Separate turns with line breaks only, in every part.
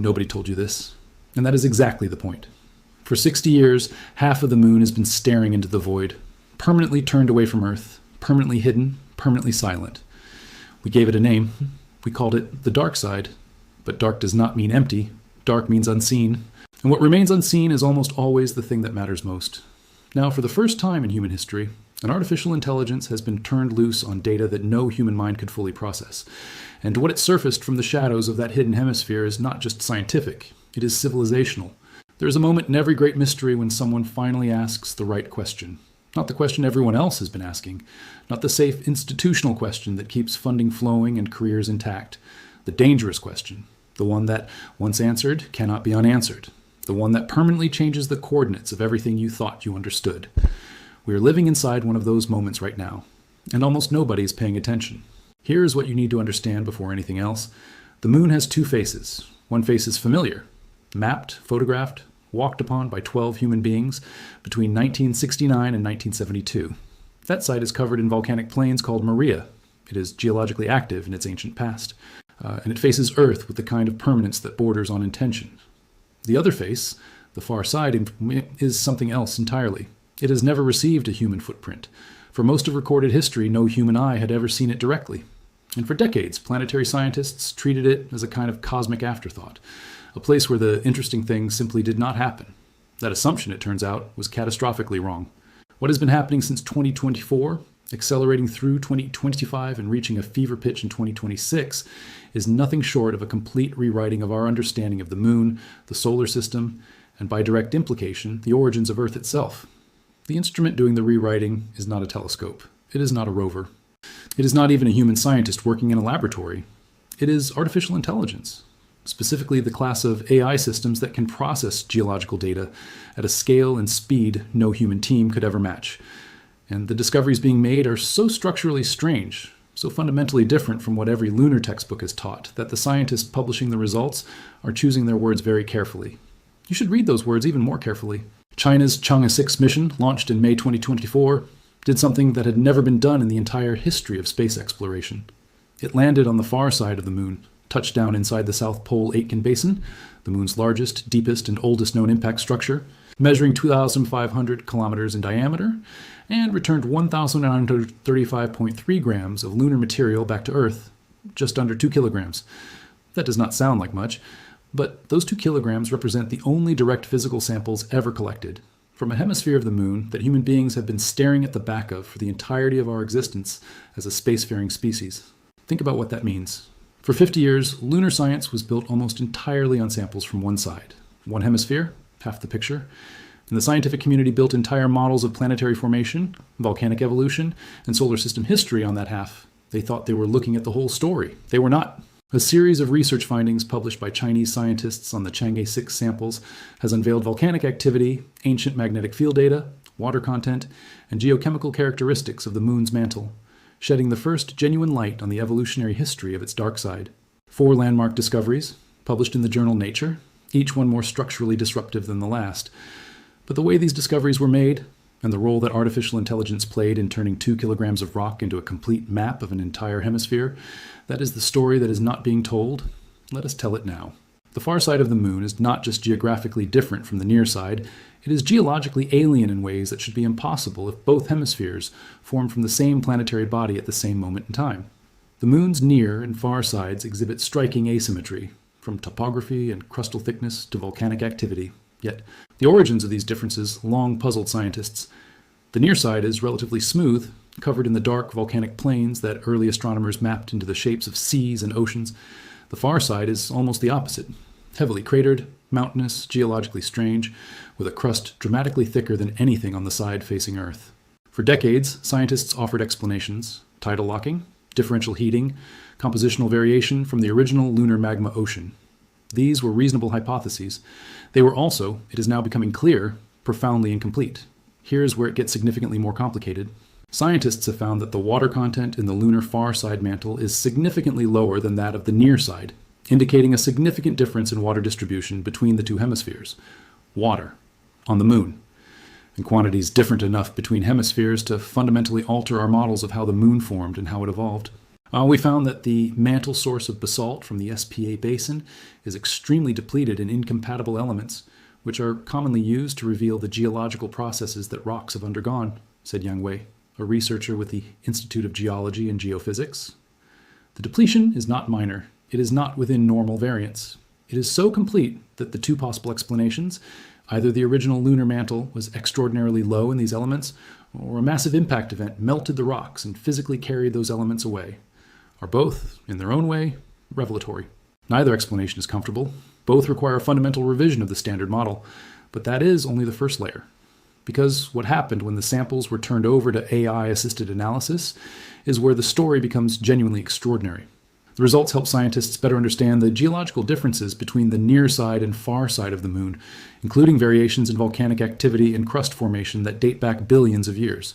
Nobody told you this. And that is exactly the point. For 60 years, half of the moon has been staring into the void, permanently turned away from Earth, permanently hidden, permanently silent. We gave it a name. We called it the dark side. But dark does not mean empty. Dark means unseen. And what remains unseen is almost always the thing that matters most. Now, for the first time in human history, an artificial intelligence has been turned loose on data that no human mind could fully process. And what it surfaced from the shadows of that hidden hemisphere is not just scientific, it is civilizational. There is a moment in every great mystery when someone finally asks the right question. Not the question everyone else has been asking, not the safe institutional question that keeps funding flowing and careers intact. The dangerous question, the one that, once answered, cannot be unanswered. The one that permanently changes the coordinates of everything you thought you understood. We are living inside one of those moments right now, and almost nobody is paying attention. Here is what you need to understand before anything else. The moon has two faces. One face is familiar, mapped, photographed, walked upon by 12 human beings between 1969 and 1972. That site is covered in volcanic plains called Maria. It is geologically active in its ancient past, and it faces Earth with the kind of permanence that borders on intention. The other face, the far side, is something else entirely. It has never received a human footprint. For most of recorded history, no human eye had ever seen it directly. And for decades, planetary scientists treated it as a kind of cosmic afterthought, a place where the interesting things simply did not happen. That assumption, it turns out, was catastrophically wrong. What has been happening since 2024, accelerating through 2025 and reaching a fever pitch in 2026, is nothing short of a complete rewriting of our understanding of the moon, the solar system, and by direct implication, the origins of Earth itself. The instrument doing the rewriting is not a telescope. It is not a rover. It is not even a human scientist working in a laboratory. It is artificial intelligence, specifically the class of AI systems that can process geological data at a scale and speed no human team could ever match. And the discoveries being made are so structurally strange, so fundamentally different from what every lunar textbook has taught, that the scientists publishing the results are choosing their words very carefully. You should read those words even more carefully. China's Chang'e 6 mission, launched in May 2024, did something that had never been done in the entire history of space exploration. It landed on the far side of the moon, touched down inside the South Pole Aitken Basin, the moon's largest, deepest, and oldest known impact structure, measuring 2,500 kilometers in diameter, and returned 1,935.3 grams of lunar material back to Earth, just under 2 kilograms. That does not sound like much, but those 2 kilograms represent the only direct physical samples ever collected from a hemisphere of the moon that human beings have been staring at the back of for the entirety of our existence as a spacefaring species. Think about what that means. For 50 years, lunar science was built almost entirely on samples from one side. One hemisphere, half the picture. And the scientific community built entire models of planetary formation, volcanic evolution, and solar system history on that half. They thought they were looking at the whole story. They were not. A series of research findings published by Chinese scientists on the Chang'e 6 samples has unveiled volcanic activity, ancient magnetic field data, water content, and geochemical characteristics of the moon's mantle, shedding the first genuine light on the evolutionary history of its dark side. 4 landmark discoveries, published in the journal Nature, each one more structurally disruptive than the last. But the way these discoveries were made, and the role that artificial intelligence played in turning 2 kilograms of rock into a complete map of an entire hemisphere, that is the story that is not being told. Let us tell it now. The far side of the moon is not just geographically different from the near side, it is geologically alien in ways that should be impossible if both hemispheres formed from the same planetary body at the same moment in time. The moon's near and far sides exhibit striking asymmetry, from topography and crustal thickness to volcanic activity. Yet, the origins of these differences long puzzled scientists. The near side is relatively smooth, covered in the dark volcanic plains that early astronomers mapped into the shapes of seas and oceans. The far side is almost the opposite, heavily cratered, mountainous, geologically strange, with a crust dramatically thicker than anything on the side facing Earth. For decades, scientists offered explanations: tidal locking, differential heating, compositional variation from the original lunar magma ocean. These were reasonable hypotheses. They were also, it is now becoming clear, profoundly incomplete. Here's where it gets significantly more complicated. Scientists have found that the water content in the lunar far side mantle is significantly lower than that of the near side, indicating a significant difference in water distribution between the two hemispheres. Water, on the moon, in quantities different enough between hemispheres to fundamentally alter our models of how the moon formed and how it evolved. We found that the mantle source of basalt from the SPA basin is extremely depleted in incompatible elements, which are commonly used to reveal the geological processes that rocks have undergone, said Chang'e, a researcher with the Institute of Geology and Geophysics. The depletion is not minor. It is not within normal variance. It is so complete that the two possible explanations, either the original lunar mantle was extraordinarily low in these elements, or a massive impact event melted the rocks and physically carried those elements away, are both, in their own way, revelatory. Neither explanation is comfortable. Both require a fundamental revision of the standard model, but that is only the first layer. Because what happened when the samples were turned over to AI-assisted analysis is where the story becomes genuinely extraordinary. The results help scientists better understand the geological differences between the near side and far side of the moon, including variations in volcanic activity and crust formation that date back billions of years.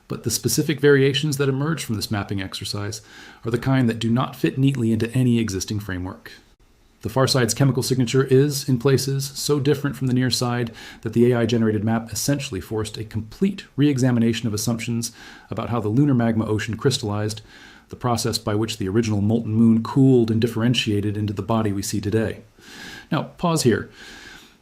But the specific variations that emerge from this mapping exercise are the kind that do not fit neatly into any existing framework. The far side's chemical signature is, in places, so different from the near side that the AI-generated map essentially forced a complete re-examination of assumptions about how the lunar magma ocean crystallized, the process by which the original molten moon cooled and differentiated into the body we see today. Now, pause here,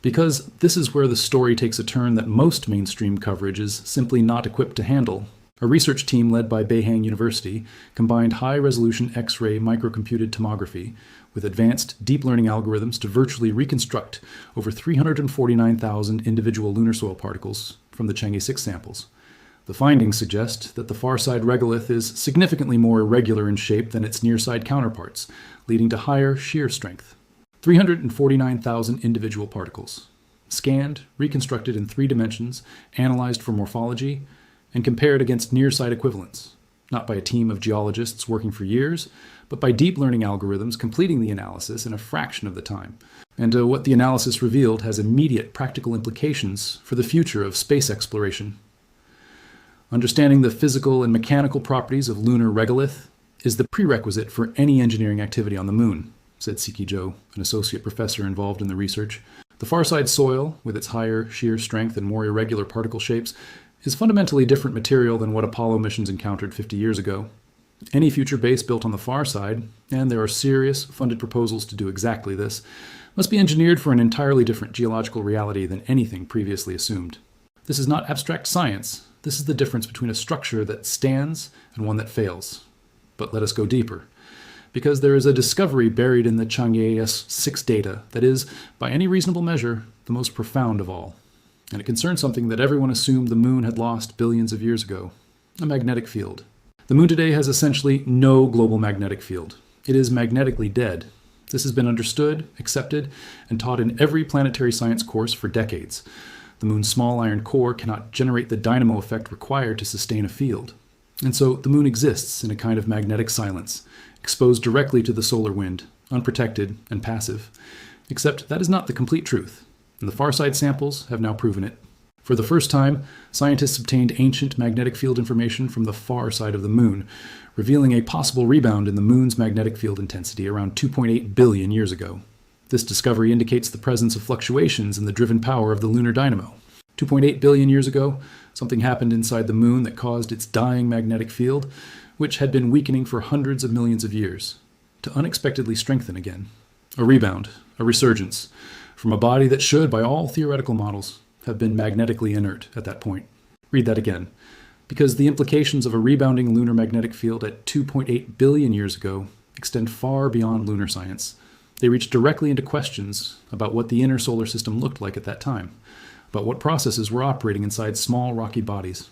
because this is where the story takes a turn that most mainstream coverage is simply not equipped to handle. A research team led by Beihang University combined high-resolution X-ray microcomputed tomography with advanced deep learning algorithms to virtually reconstruct over 349,000 individual lunar soil particles from the Chang'e 6 samples. The findings suggest that the far-side regolith is significantly more irregular in shape than its near-side counterparts, leading to higher shear strength. 349,000 individual particles, scanned, reconstructed in 3 dimensions, analyzed for morphology, and compared against near-side equivalents, not by a team of geologists working for years, but by deep learning algorithms completing the analysis in a fraction of the time. And what the analysis revealed has immediate practical implications for the future of space exploration. Understanding the physical and mechanical properties of lunar regolith is the prerequisite for any engineering activity on the moon, said Siki Zhou, an associate professor involved in the research. The far-side soil, with its higher shear strength and more irregular particle shapes, is fundamentally different material than what Apollo missions encountered 50 years ago. Any future base built on the far side, and there are serious funded proposals to do exactly this, must be engineered for an entirely different geological reality than anything previously assumed. This is not abstract science. This is the difference between a structure that stands and one that fails. But let us go deeper, because there is a discovery buried in the Chang'e S6 data that is, by any reasonable measure, the most profound of all. And it concerns something that everyone assumed the moon had lost billions of years ago: a magnetic field. The moon today has essentially no global magnetic field. It is magnetically dead. This has been understood, accepted, and taught in every planetary science course for decades. The moon's small iron core cannot generate the dynamo effect required to sustain a field. And so the moon exists in a kind of magnetic silence, exposed directly to the solar wind, unprotected and passive. Except that is not the complete truth, and the far-side samples have now proven it. For the first time, scientists obtained ancient magnetic field information from the far side of the moon, revealing a possible rebound in the moon's magnetic field intensity around 2.8 billion years ago. This discovery indicates the presence of fluctuations in the driven power of the lunar dynamo. 2.8 billion years ago, something happened inside the moon that caused its dying magnetic field, which had been weakening for hundreds of millions of years, to unexpectedly strengthen again. A rebound, a resurgence, from a body that should, by all theoretical models, have been magnetically inert at that point. Read that again, because the implications of a rebounding lunar magnetic field at 2.8 billion years ago extend far beyond lunar science. They reach directly into questions about what the inner solar system looked like at that time, about what processes were operating inside small rocky bodies,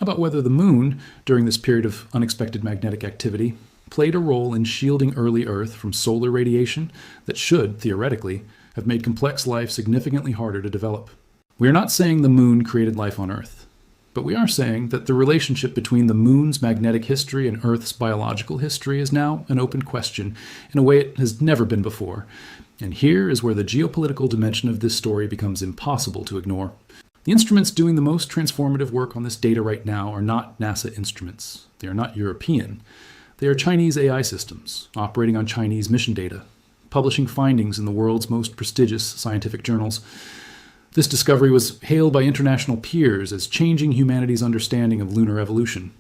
about whether the moon, during this period of unexpected magnetic activity, played a role in shielding early Earth from solar radiation that should, theoretically, have made complex life significantly harder to develop. We are not saying the moon created life on Earth, but we are saying that the relationship between the moon's magnetic history and Earth's biological history is now an open question in a way it has never been before. And here is where the geopolitical dimension of this story becomes impossible to ignore. The instruments doing the most transformative work on this data right now are not NASA instruments. They are not European. They are Chinese AI systems operating on Chinese mission data, publishing findings in the world's most prestigious scientific journals. This discovery was hailed by international peers as changing humanity's understanding of lunar evolution.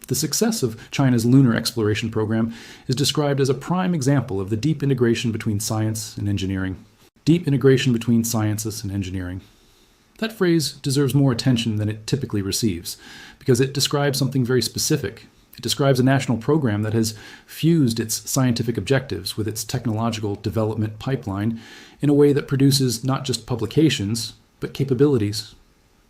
The success of China's lunar exploration program is described as a prime example of the deep integration between science and engineering. Deep integration between sciences and engineering. That phrase deserves more attention than it typically receives, because it describes something very specific. It describes a national program that has fused its scientific objectives with its technological development pipeline in a way that produces not just publications, but capabilities.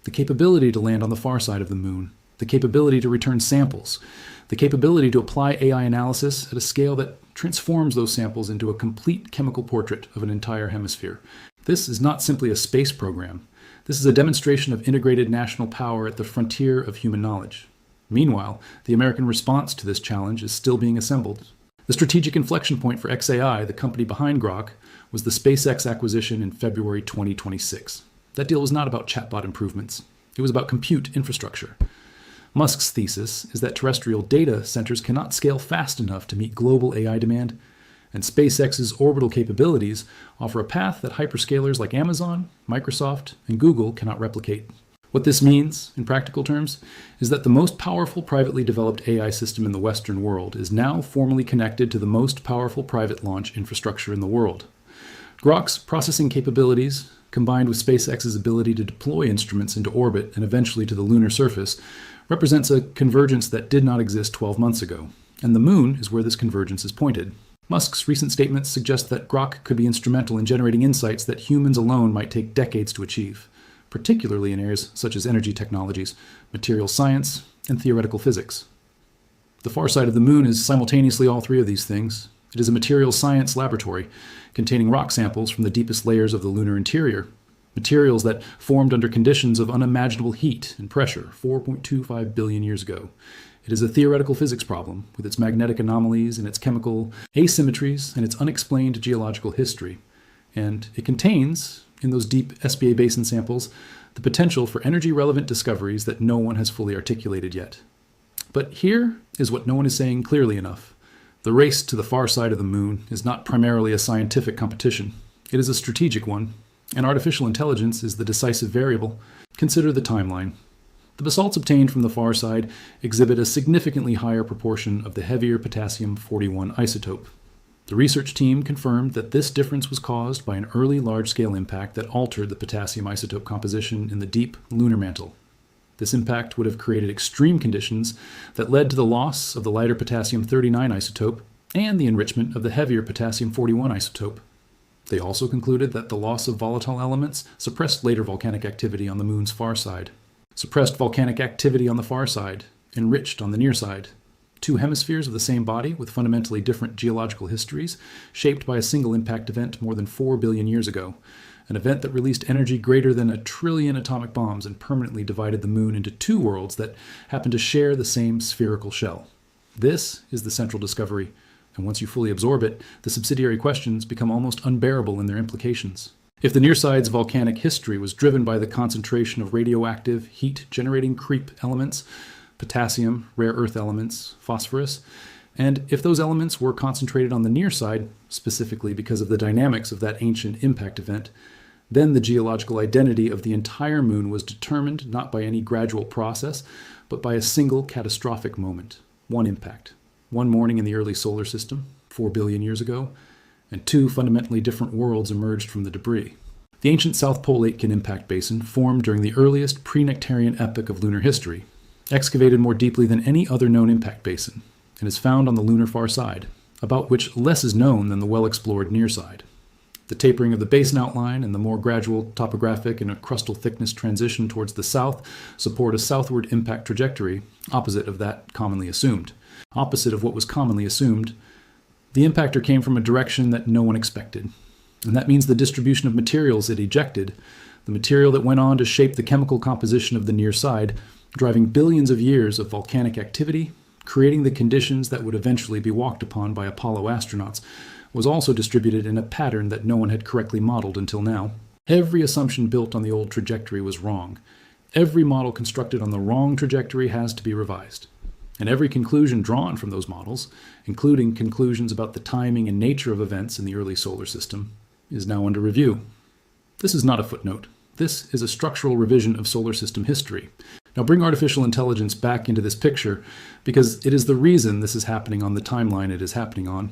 The capability to land on the far side of the moon, the capability to return samples, the capability to apply AI analysis at a scale that transforms those samples into a complete chemical portrait of an entire hemisphere. This is not simply a space program. This is a demonstration of integrated national power at the frontier of human knowledge. Meanwhile, the American response to this challenge is still being assembled. The strategic inflection point for XAI, the company behind Grok, was the SpaceX acquisition in February 2026. That deal was not about chatbot improvements. It was about compute infrastructure. Musk's thesis is that terrestrial data centers cannot scale fast enough to meet global AI demand, and SpaceX's orbital capabilities offer a path that hyperscalers like Amazon, Microsoft, and Google cannot replicate. What this means, in practical terms, is that the most powerful privately developed AI system in the Western world is now formally connected to the most powerful private launch infrastructure in the world. Grok's processing capabilities, combined with SpaceX's ability to deploy instruments into orbit and eventually to the lunar surface, represents a convergence that did not exist 12 months ago, and the moon is where this convergence is pointed. Musk's recent statements suggest that Grok could be instrumental in generating insights that humans alone might take decades to achieve, particularly in areas such as energy technologies, material science, and theoretical physics. The far side of the moon is simultaneously all three of these things. It is a material science laboratory containing rock samples from the deepest layers of the lunar interior, materials that formed under conditions of unimaginable heat and pressure 4.25 billion years ago. It is a theoretical physics problem, with its magnetic anomalies and its chemical asymmetries and its unexplained geological history. And it contains, in those deep SBA basin samples, the potential for energy-relevant discoveries that no one has fully articulated yet. But here is what no one is saying clearly enough. The race to the far side of the moon is not primarily a scientific competition. It is a strategic one, and artificial intelligence is the decisive variable. Consider the timeline. The basalts obtained from the far side exhibit a significantly higher proportion of the heavier potassium-41 isotope. The research team confirmed that this difference was caused by an early large-scale impact that altered the potassium isotope composition in the deep lunar mantle. This impact would have created extreme conditions that led to the loss of the lighter potassium-39 isotope and the enrichment of the heavier potassium-41 isotope. They also concluded that the loss of volatile elements suppressed later volcanic activity on the moon's far side. Suppressed volcanic activity on the far side, enriched on the near side. Two hemispheres of the same body with fundamentally different geological histories, shaped by a single impact event more than 4 billion years ago, an event that released energy greater than 1 trillion atomic bombs and permanently divided the moon into two worlds that happen to share the same spherical shell. This is the central discovery, and once you fully absorb it, the subsidiary questions become almost unbearable in their implications. If the near side's volcanic history was driven by the concentration of radioactive, heat-generating creep elements, potassium, rare earth elements, phosphorus, and if those elements were concentrated on the near side, specifically because of the dynamics of that ancient impact event, then the geological identity of the entire moon was determined not by any gradual process, but by a single catastrophic moment. One impact. One morning in the early solar system, 4 billion years ago, and two fundamentally different worlds emerged from the debris. The ancient South Pole Aitken impact basin formed during the earliest pre-Nectarian epoch of lunar history, excavated more deeply than any other known impact basin, and is found on the lunar far side, about which less is known than the well-explored near side. The tapering of the basin outline and the more gradual topographic and crustal thickness transition towards the south support a southward impact trajectory opposite of that commonly assumed. Opposite of what was commonly assumed, the impactor came from a direction that no one expected, and that means the distribution of materials it ejected, the material that went on to shape the chemical composition of the near side, driving billions of years of volcanic activity, creating the conditions that would eventually be walked upon by Apollo astronauts, was also distributed in a pattern that no one had correctly modeled until now. Every assumption built on the old trajectory was wrong. Every model constructed on the wrong trajectory has to be revised. And every conclusion drawn from those models, including conclusions about the timing and nature of events in the early solar system, is now under review. This is not a footnote. This is a structural revision of solar system history. Now bring artificial intelligence back into this picture because it is the reason this is happening on the timeline it is happening on.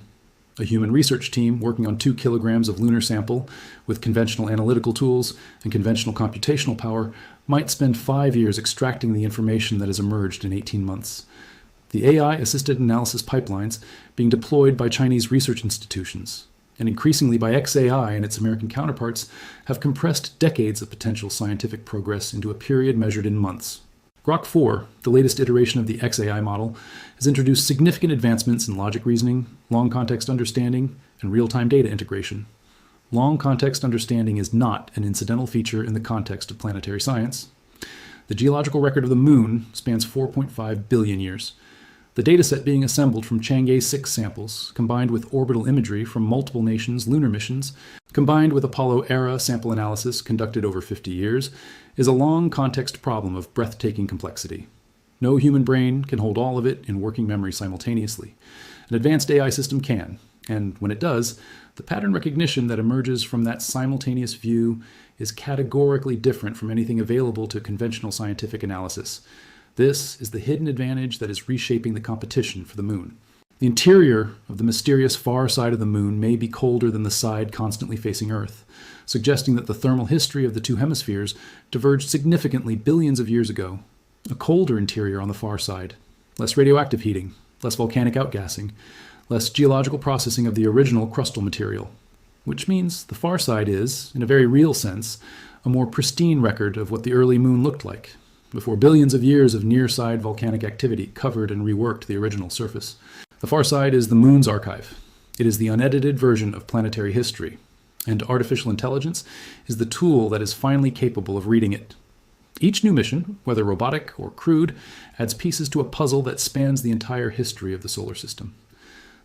A human research team working on 2 kilograms of lunar sample with conventional analytical tools and conventional computational power might spend 5 years extracting the information that has emerged in 18 months. The AI-assisted analysis pipelines being deployed by Chinese research institutions, and increasingly by XAI and its American counterparts, have compressed decades of potential scientific progress into a period measured in months. Grok 4, the latest iteration of the XAI model, has introduced significant advancements in logic reasoning, long context understanding, and real-time data integration. Long context understanding is not an incidental feature in the context of planetary science. The geological record of the Moon spans 4.5 billion years. The dataset being assembled from Chang'e 6 samples, combined with orbital imagery from multiple nations' lunar missions, combined with Apollo-era sample analysis conducted over 50 years, is a long context problem of breathtaking complexity. No human brain can hold all of it in working memory simultaneously. An advanced AI system can, and when it does, the pattern recognition that emerges from that simultaneous view is categorically different from anything available to conventional scientific analysis. This is the hidden advantage that is reshaping the competition for the Moon. The interior of the mysterious far side of the Moon may be colder than the side constantly facing Earth, suggesting that the thermal history of the 2 hemispheres diverged significantly billions of years ago. A colder interior on the far side, less radioactive heating, less volcanic outgassing, less geological processing of the original crustal material, which means the far side is, in a very real sense, a more pristine record of what the early Moon looked like, before billions of years of near-side volcanic activity covered and reworked the original surface. The far side is the Moon's archive. It is the unedited version of planetary history, and artificial intelligence is the tool that is finally capable of reading it. Each new mission, whether robotic or crewed, adds pieces to a puzzle that spans the entire history of the solar system.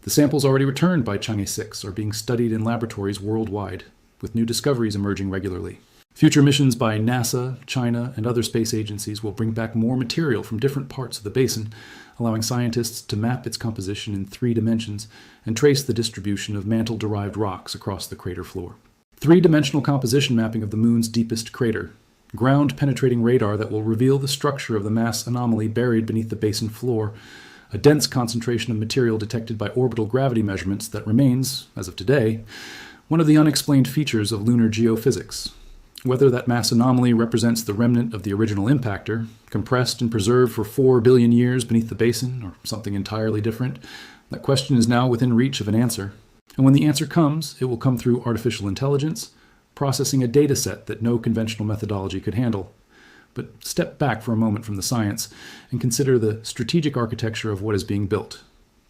The samples already returned by Chang'e 6 are being studied in laboratories worldwide, with new discoveries emerging regularly. Future missions by NASA, China, and other space agencies will bring back more material from different parts of the basin, allowing scientists to map its composition in 3 dimensions and trace the distribution of mantle-derived rocks across the crater floor. 3-dimensional composition mapping of the Moon's deepest crater, ground-penetrating radar that will reveal the structure of the mass anomaly buried beneath the basin floor, a dense concentration of material detected by orbital gravity measurements that remains, as of today, one of the unexplained features of lunar geophysics. Whether that mass anomaly represents the remnant of the original impactor, compressed and preserved for 4 billion years beneath the basin, or something entirely different, that question is now within reach of an answer. And when the answer comes, it will come through artificial intelligence, processing a data set that no conventional methodology could handle. But step back for a moment from the science and consider the strategic architecture of what is being built.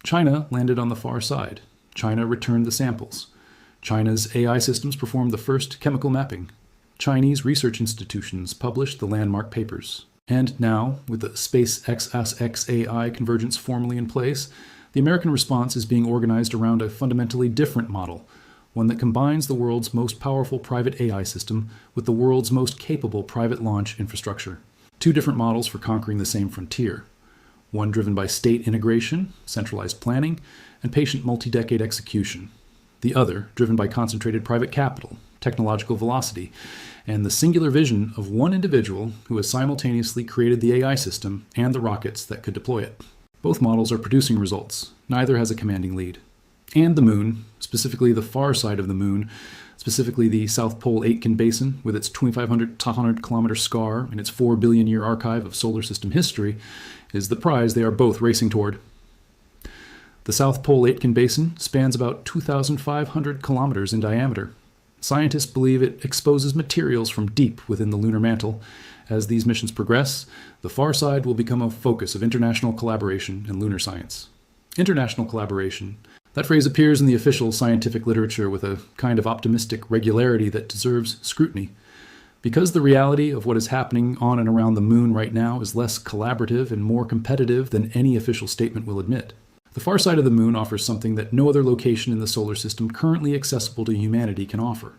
China landed on the far side. China returned the samples. China's AI systems performed the first chemical mapping. Chinese research institutions published the landmark papers. And now, with the SpaceX-XAI convergence formally in place, the American response is being organized around a fundamentally different model, one that combines the world's most powerful private AI system with the world's most capable private launch infrastructure. 2 different models for conquering the same frontier. One driven by state integration, centralized planning, and patient multi-decade execution. The other driven by concentrated private capital, technological velocity, and the singular vision of one individual who has simultaneously created the AI system and the rockets that could deploy it. Both models are producing results. Neither has a commanding lead. And the Moon, specifically the far side of the Moon, specifically the South Pole Aitken Basin with its 2,500 kilometer scar and its 4 billion year archive of solar system history, is the prize they are both racing toward. The South Pole Aitken Basin spans about 2,500 kilometers in diameter. Scientists believe it exposes materials from deep within the lunar mantle. As these missions progress, the far side will become a focus of international collaboration in lunar science. International collaboration. That phrase appears in the official scientific literature with a kind of optimistic regularity that deserves scrutiny. Because the reality of what is happening on and around the Moon right now is less collaborative and more competitive than any official statement will admit. The far side of the Moon offers something that no other location in the solar system currently accessible to humanity can offer.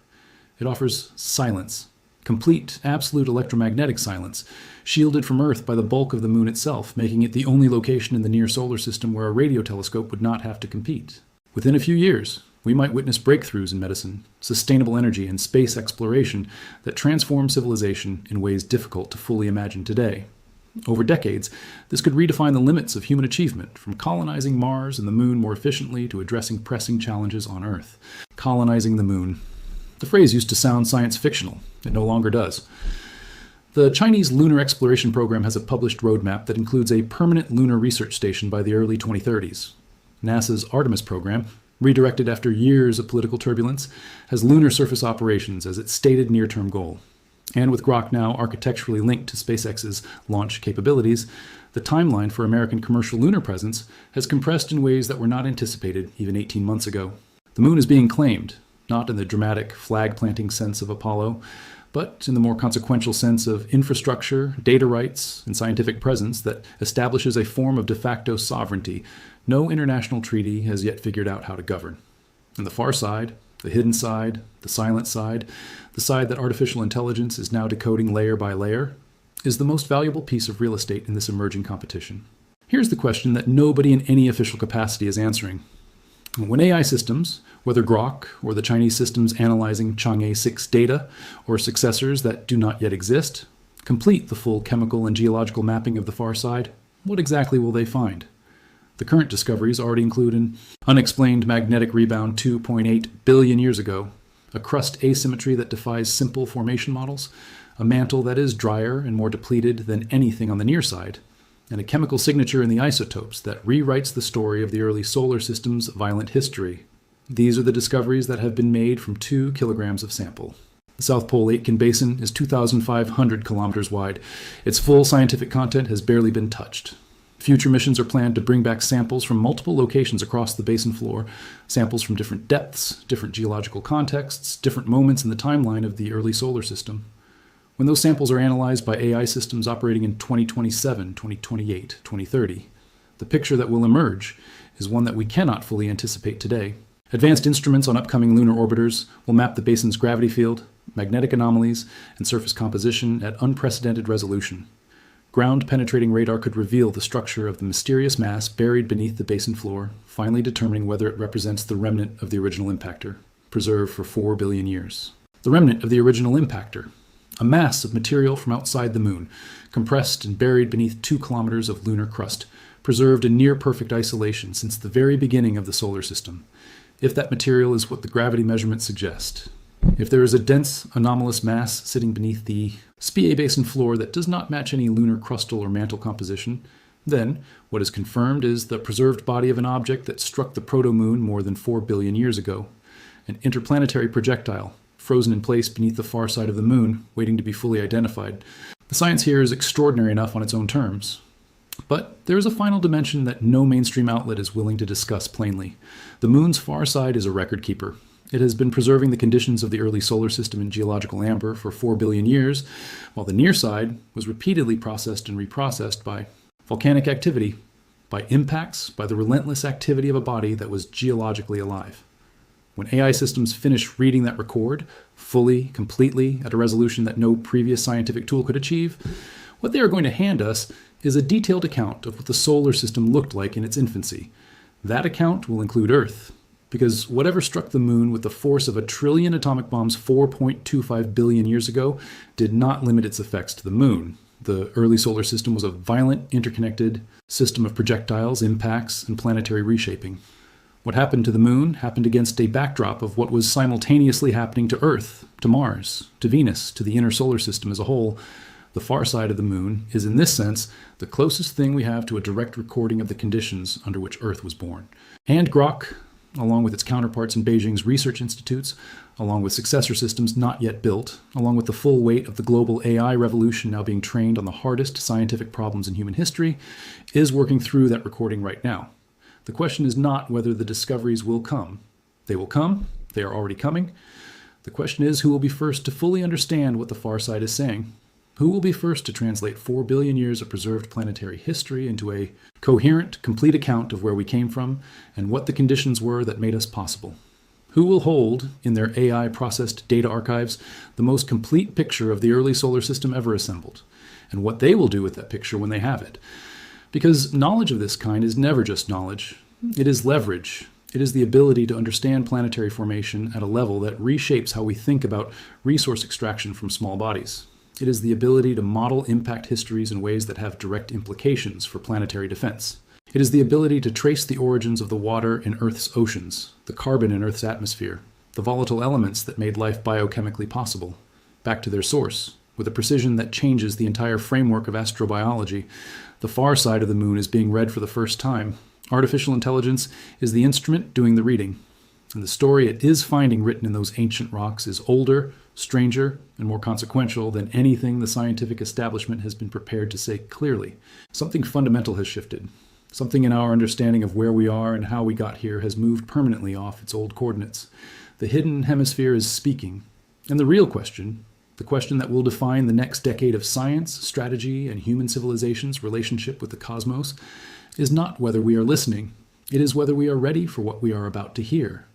It offers silence. Complete, absolute electromagnetic silence, shielded from Earth by the bulk of the Moon itself, making it the only location in the near solar system where a radio telescope would not have to compete. Within a few years, we might witness breakthroughs in medicine, sustainable energy, and space exploration that transform civilization in ways difficult to fully imagine today. Over decades, this could redefine the limits of human achievement, from colonizing Mars and the Moon more efficiently to addressing pressing challenges on Earth. Colonizing the Moon. The phrase used to sound science fictional. It no longer does. The Chinese lunar exploration program has a published roadmap that includes a permanent lunar research station by the early 2030s. NASA's Artemis program, redirected after years of political turbulence, has lunar surface operations as its stated near-term goal. And with Grok now architecturally linked to SpaceX's launch capabilities, the timeline for American commercial lunar presence has compressed in ways that were not anticipated even 18 months ago. The Moon is being claimed, not in the dramatic flag-planting sense of Apollo, but in the more consequential sense of infrastructure, data rights, and scientific presence that establishes a form of de facto sovereignty no international treaty has yet figured out how to govern. And the far side, the hidden side, the silent side, the side that artificial intelligence is now decoding layer by layer, is the most valuable piece of real estate in this emerging competition. Here's the question that nobody in any official capacity is answering. When AI systems, whether Grok or the Chinese systems analyzing Chang'e 6 data or successors that do not yet exist, complete the full chemical and geological mapping of the far side, what exactly will they find? The current discoveries already include an unexplained magnetic rebound 2.8 billion years ago, a crust asymmetry that defies simple formation models, a mantle that is drier and more depleted than anything on the near side, and a chemical signature in the isotopes that rewrites the story of the early solar system's violent history. These are the discoveries that have been made from 2 kilograms of sample. The South Pole Aitken Basin is 2,500 kilometers wide. Its full scientific content has barely been touched. Future missions are planned to bring back samples from multiple locations across the basin floor, samples from different depths, different geological contexts, different moments in the timeline of the early solar system. When those samples are analyzed by AI systems operating in 2027, 2028, 2030, the picture that will emerge is one that we cannot fully anticipate today. Advanced instruments on upcoming lunar orbiters will map the basin's gravity field, magnetic anomalies, and surface composition at unprecedented resolution. Ground-penetrating radar could reveal the structure of the mysterious mass buried beneath the basin floor, finally determining whether it represents the remnant of the original impactor, preserved for 4 billion years. The remnant of the original impactor, a mass of material from outside the Moon, compressed and buried beneath 2 kilometers of lunar crust, preserved in near-perfect isolation since the very beginning of the solar system, if that material is what the gravity measurements suggest. If there is a dense, anomalous mass sitting beneath the Spee Basin floor that does not match any lunar crustal or mantle composition, then what is confirmed is the preserved body of an object that struck the proto-moon more than 4 billion years ago, an interplanetary projectile, frozen in place beneath the far side of the Moon, waiting to be fully identified. The science here is extraordinary enough on its own terms. But there is a final dimension that no mainstream outlet is willing to discuss plainly. The Moon's far side is a record keeper. It has been preserving the conditions of the early solar system in geological amber for 4 billion years, while the near side was repeatedly processed and reprocessed by volcanic activity, by impacts, by the relentless activity of a body that was geologically alive. When AI systems finish reading that record, fully, completely, at a resolution that no previous scientific tool could achieve, what they are going to hand us is a detailed account of what the solar system looked like in its infancy. That account will include Earth, because whatever struck the Moon with the force of 1 trillion atomic bombs 4.25 billion years ago did not limit its effects to the Moon. The early solar system was a violent, interconnected system of projectiles, impacts, and planetary reshaping. What happened to the Moon happened against a backdrop of what was simultaneously happening to Earth, to Mars, to Venus, to the inner solar system as a whole. The far side of the Moon is, in this sense, the closest thing we have to a direct recording of the conditions under which Earth was born. And Grok, along with its counterparts in Beijing's research institutes, along with successor systems not yet built, along with the full weight of the global AI revolution now being trained on the hardest scientific problems in human history, is working through that recording right now. The question is not whether the discoveries will come. They will come. They are already coming. The question is who will be first to fully understand what the far side is saying. Who will be first to translate 4 billion years of preserved planetary history into a coherent, complete account of where we came from and what the conditions were that made us possible? Who will hold, in their AI-processed data archives, the most complete picture of the early solar system ever assembled, and what they will do with that picture when they have it? Because knowledge of this kind is never just knowledge. It is leverage. It is the ability to understand planetary formation at a level that reshapes how we think about resource extraction from small bodies. It is the ability to model impact histories in ways that have direct implications for planetary defense. It is the ability to trace the origins of the water in Earth's oceans, the carbon in Earth's atmosphere, the volatile elements that made life biochemically possible, back to their source, with a precision that changes the entire framework of astrobiology. The far side of the moon is being read for the first time. Artificial intelligence is the instrument doing the reading. And the story it is finding written in those ancient rocks is older, stranger, and more consequential than anything the scientific establishment has been prepared to say clearly. Something fundamental has shifted. Something in our understanding of where we are and how we got here has moved permanently off its old coordinates. The hidden hemisphere is speaking. And the real question, the question that will define the next decade of science, strategy, and human civilization's relationship with the cosmos, is not whether we are listening. It is whether we are ready for what we are about to hear.